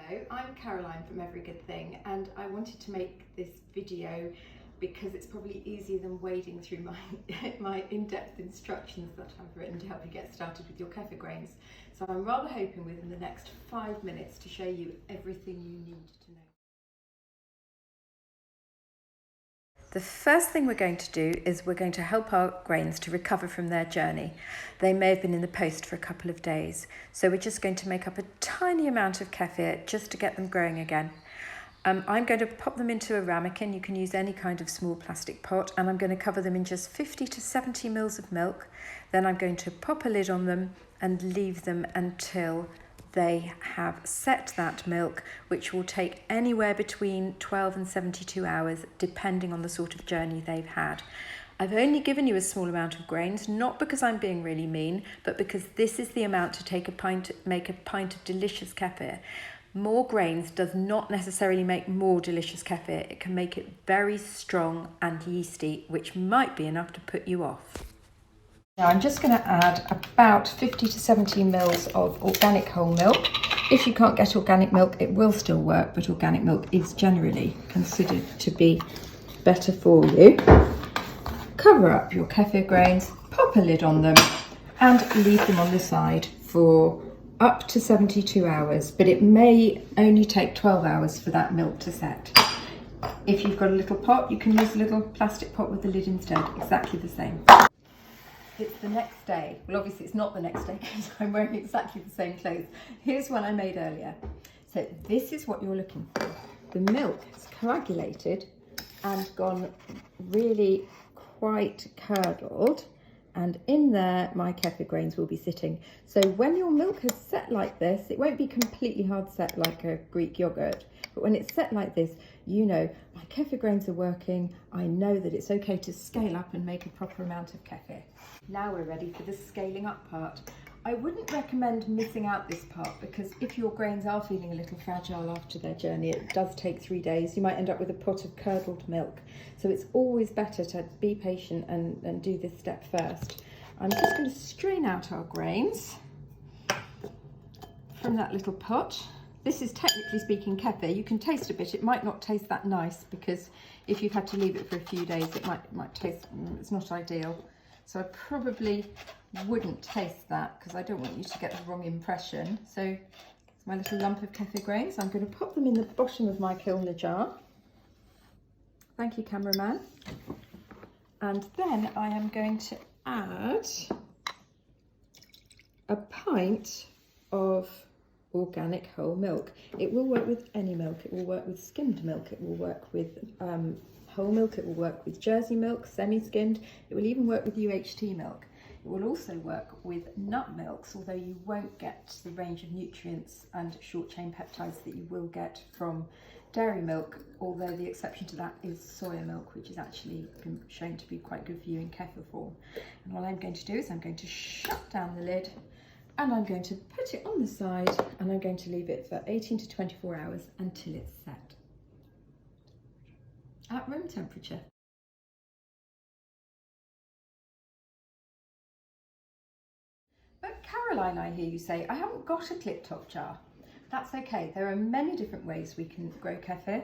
Hello, I'm Caroline from Every Good Thing, and I wanted to make this video because it's probably easier than wading through my in-depth instructions that I've written to help you get started with your kefir grains. So I'm rather hoping within the next 5 minutes to show you everything you need to know. The first thing we're going to do is we're going to help our grains to recover from their journey. They may have been in the post for a couple of days, so we're just going to make up a tiny amount of kefir just to get them growing again. I'm going to pop them into a ramekin. You can use any kind of small plastic pot, and I'm going to cover them in just 50 to 70 mils of milk. Then I'm going to pop a lid on them and leave them until they have set that milk, which will take anywhere between 12 and 72 hours, depending on the sort of journey they've had. I've only given you a small amount of grains, not because I'm being really mean, but because this is the amount to make a pint of delicious kefir. More grains does not necessarily make more delicious kefir. It can make it very strong and yeasty, which might be enough to put you off. Now I'm just going to add about 50 to 70 mils of organic whole milk. If you can't get organic milk, it will still work, but organic milk is generally considered to be better for you. Cover up your kefir grains, pop a lid on them, and leave them on the side for up to 72 hours, but it may only take 12 hours for that milk to set. If you've got a little pot, you can use a little plastic pot with the lid instead, exactly the same. It's the next day. Well, obviously it's not the next day because I'm wearing exactly the same clothes. Here's one I made earlier. So this is what you're looking for. The milk has coagulated and gone really quite curdled, and in there my kefir grains will be sitting. So when your milk has set like this, it won't be completely hard set like a Greek yogurt, but when it's set like this, you know my kefir grains are working. I know that it's okay to scale up and make a proper amount of kefir. Now we're ready for the scaling up part. I wouldn't recommend missing out this part because if your grains are feeling a little fragile after their journey, it does take 3 days. You might end up with a pot of curdled milk. So it's always better to be patient and do this step first. I'm just going to strain out our grains from that little pot. This is technically speaking kefir. You can taste a bit. It might not taste that nice because if you've had to leave it for a few days, it might taste, it's not ideal. So I probably wouldn't taste that because I don't want you to get the wrong impression. So it's my little lump of kefir grains. I'm going to pop them in the bottom of my kilner jar. Thank you, cameraman. And then I am going to add a pint of organic whole milk. It will work with any milk. It will work with skimmed milk. It will work with whole milk. It will work with Jersey milk, semi-skimmed. It will even work with UHT milk. It will also work with nut milks, although you won't get the range of nutrients and short-chain peptides that you will get from dairy milk, although the exception to that is soya milk, which is actually been shown to be quite good for you in kefir form. And what I'm going to do is I'm going to shut down the lid and I'm going to put it on the side and I'm going to leave it for 18 to 24 hours until it's set at room temperature. But Caroline, I hear you say, I haven't got a clip top jar. That's okay, there are many different ways we can grow kefir.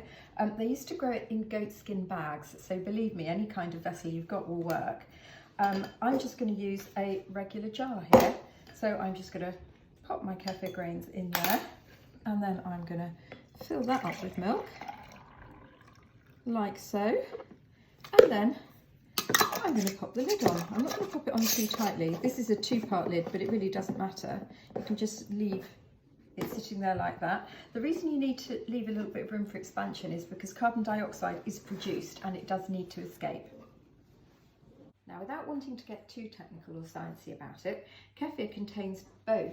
They used to grow it in goatskin bags, so believe me, any kind of vessel you've got will work. I'm just going to use a regular jar here. So I'm just going to pop my kefir grains in there and then I'm going to fill that up with milk, like so. And then I'm going to pop the lid on. I'm not going to pop it on too tightly. This is a 2-part lid, but it really doesn't matter. You can just leave it sitting there like that. The reason you need to leave a little bit of room for expansion is because carbon dioxide is produced and it does need to escape. Now, without wanting to get too technical or sciencey about it, kefir contains both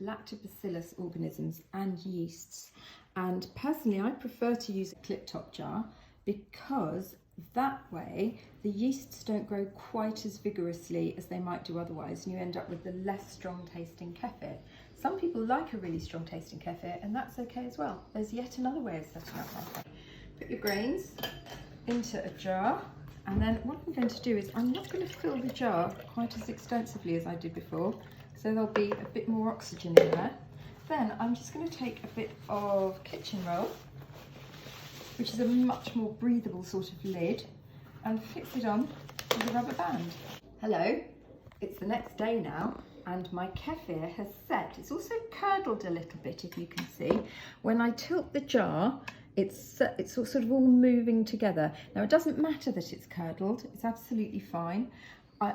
lactobacillus organisms and yeasts. And personally, I prefer to use a clip top jar because that way the yeasts don't grow quite as vigorously as they might do otherwise, and you end up with the less strong tasting kefir. Some people like a really strong tasting kefir, and that's okay as well. There's yet another way of setting up kefir. Put your grains into a jar. And then what I'm going to do is I'm not going to fill the jar quite as extensively as I did before, so there'll be a bit more oxygen in there. Then I'm just going to take a bit of kitchen roll, which is a much more breathable sort of lid, and fix it on with a rubber band. Hello, it's the next day now, and my kefir has set. It's also curdled a little bit, if you can see. When I tilt the jar, it's sort of all moving together. Now, it doesn't matter that it's curdled, it's absolutely fine.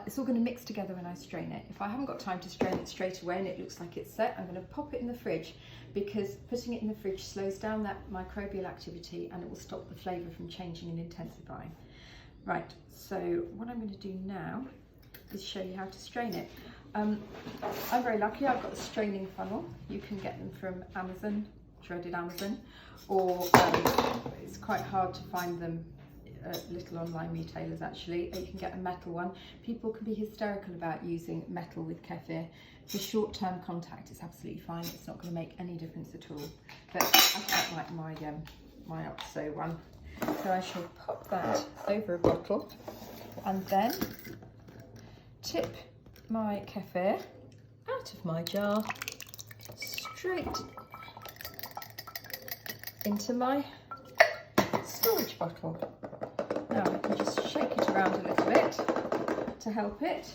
It's all going to mix together when I strain it. If I haven't got time to strain it straight away and it looks like it's set, I'm going to pop it in the fridge, because putting it in the fridge slows down that microbial activity and it will stop the flavour from changing and intensifying. Right, so what I'm going to do now is show you how to strain it. I'm very lucky, I've got a straining funnel. You can get them from Amazon, shredded Amazon, or it's quite hard to find them at little online retailers actually. You can get a metal one. People can be hysterical about using metal with kefir. For short-term contact, it's absolutely fine. It's not going to make any difference at all. But I quite like my OXO one. So I shall pop that over a bottle and then tip my kefir out of my jar straight into my storage bottle. Now I can just shake it around a little bit to help it.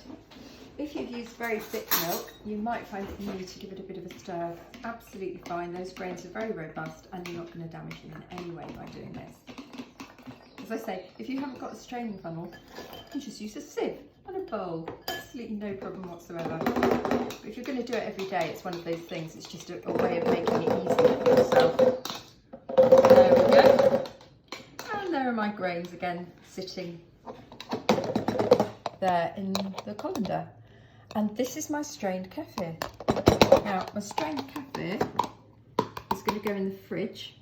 If you've used very thick milk, you might find that you need to give it a bit of a stir. Absolutely fine, those grains are very robust and you're not going to damage them in any way by doing this. As I say, if you haven't got a straining funnel, you can just use a sieve and a bowl. Absolutely no problem whatsoever. But if you're going to do it every day, it's one of those things, it's just a way of making it easier for yourself. There we go. And there are my grains again, sitting there in the colander. And this is my strained kefir. Now, my strained kefir is going to go in the fridge.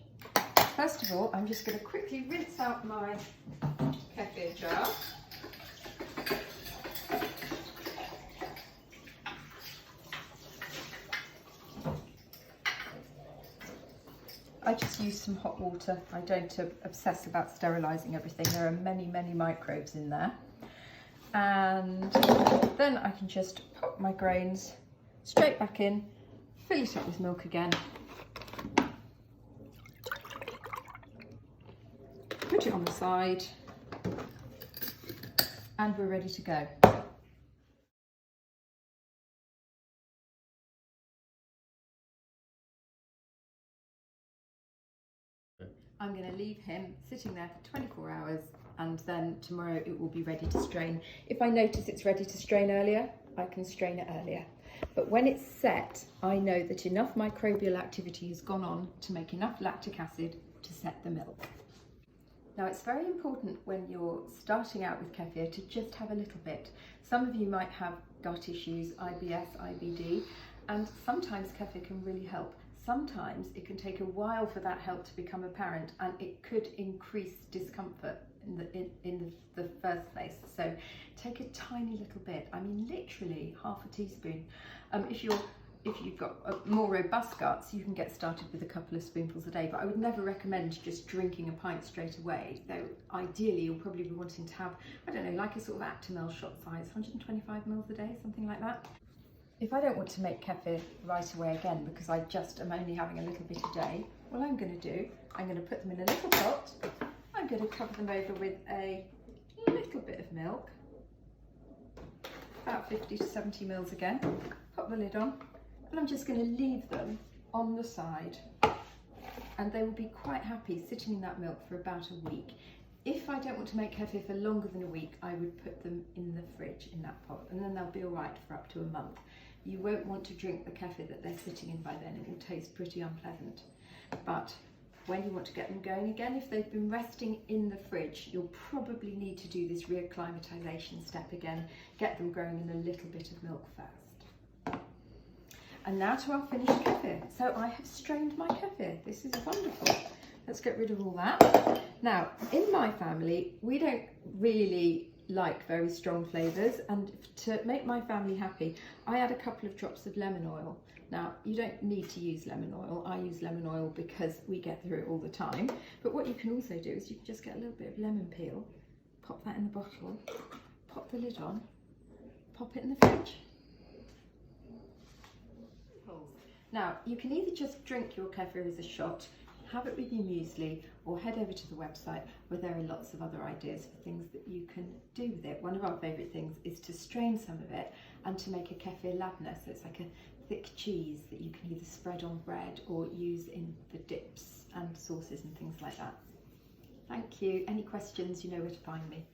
First of all, I'm just going to quickly rinse out my kefir jar. I just use some hot water. I don't obsess about sterilising everything. There are many, many microbes in there. And then I can just pop my grains straight back in, fill it up with milk again, put it on the side, and we're ready to go. I'm going to leave him sitting there for 24 hours and then tomorrow it will be ready to strain. If I notice it's ready to strain earlier, I can strain it earlier. But when it's set, I know that enough microbial activity has gone on to make enough lactic acid to set the milk. Now, it's very important when you're starting out with kefir to just have a little bit. Some of you might have gut issues, IBS, IBD, and sometimes kefir can really help. Sometimes it can take a while for that help to become apparent, and it could increase discomfort in the first place. So take a tiny little bit, I mean literally half a teaspoon. If you've got more robust guts, you can get started with a couple of spoonfuls a day, but I would never recommend just drinking a pint straight away, though ideally you'll probably be wanting to have, I don't know, like a sort of Actimel shot size, 125 mils a day, something like that. If I don't want to make kefir right away again, because I just am only having a little bit a day, what I'm going to do, I'm going to put them in a little pot, I'm going to cover them over with a little bit of milk, about 50 to 70 mils again, pop the lid on, and I'm just going to leave them on the side, and they will be quite happy sitting in that milk for about a week. If I don't want to make kefir for longer than a week, I would put them in the fridge in that pot, and then they'll be all right for up to a month. You won't want to drink the kefir that they're sitting in by then, it will taste pretty unpleasant. But when you want to get them going again, if they've been resting in the fridge, you'll probably need to do this reacclimatization step again, get them growing in a little bit of milk first. And now to our finished kefir. So I have strained my kefir, this is wonderful. Let's get rid of all that. Now, in my family, we don't really like very strong flavours, and to make my family happy, I add a couple of drops of lemon oil. Now, you don't need to use lemon oil. I use lemon oil because we get through it all the time. But what you can also do is you can just get a little bit of lemon peel, pop that in the bottle, pop the lid on, pop it in the fridge. Now, you can either just drink your kefir as a shot, have it with your muesli, or head over to the website where there are lots of other ideas for things that you can do with it. One of our favourite things is to strain some of it and to make a kefir labneh, so it's like a thick cheese that you can either spread on bread or use in for dips and sauces and things like that. Thank you. Any questions, you know where to find me.